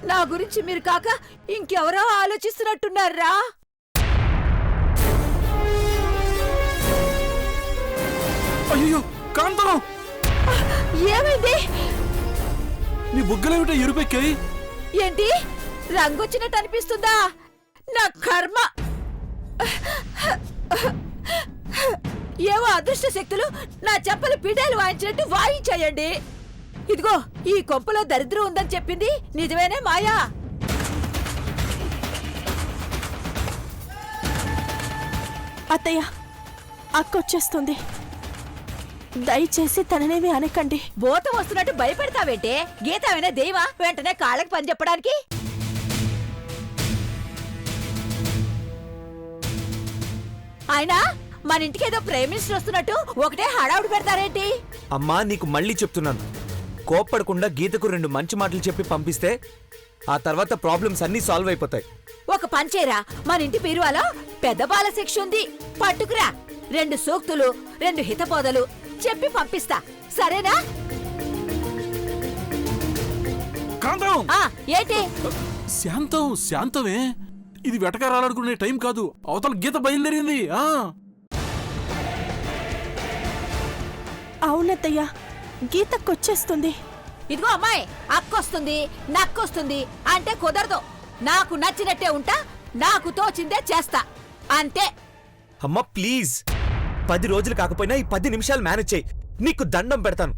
నా గురించి మీరు కాక ఇంకెవరో ఆలోచిస్తున్నట్టున్నారా? అయ్యో కాంతం, ఏమైంది? నీ బుగ్గలేమిటో ఎరుపెక్కాయి? ఏంటి రంగొచ్చినట్టు అనిపిస్తుందా? నా కర్మ. ఏవో అదృష్ట శక్తులు నా చెప్పలు పిడాలు వాయించినట్టు వాయించాయండి. ఇదిగో ఈ కొంపలో దరిద్రం ఉందని చెప్పింది నిజమేనే మాయా? అత్తయ్య, అక్కొచ్చేస్తుంది. దయచేసి తననేమి అనకండి. భూతం వస్తున్నట్టు భయపెడతావేంటే? గీతమైనా దెయ్యమా వెంటనే కాళ్ళకి పని చెప్పడానికి? అయినా మన ఇంటికి ఏదో ప్రైమ్ మినిస్టర్ వస్తున్నట్టు ఒకటే హడావుడి పెడతారేంటి? అమ్మా, నీకు మళ్ళీ చెప్తున్నాను, కోప్పడకుండా గీతకు 2 మంచి మాటలు చెప్పి పంపిస్తే ఆ తర్వాత ప్రాబ్లమ్స్ అన్నీ సాల్వ్ అయిపోతాయి. ఒక పంచేరా, మన ఇంటి బీరువాలో పెద్ద బాల శిక్ష ఉంది, పట్టుకురా. 2 సూక్తులు 2 హితబోధలు చెప్పి పంపిస్తా, సరేనా? కాంతం, ఏంటి? శాంతం శాంతమే, ఇది వెటకారాలనుకునే టైం కాదు. అవతల గీత బయలుదేరింది. అవునత్తయ్య, గీతకొచ్చేస్తుంది. ఇదిగో అమ్మాయి, అక్కొస్తుంది నక్కొస్తుంది అంటే కుదరదు. నాకు నచ్చినట్టే ఉంటా, నాకు తోచిందే చేస్తా, అంతే. అమ్మా ప్లీజ్, 10 రోజులు కాకపోయినా ఈ 10 నిమిషాలు మేనేజ్ చేయి, నీకు దండం పెడతాను.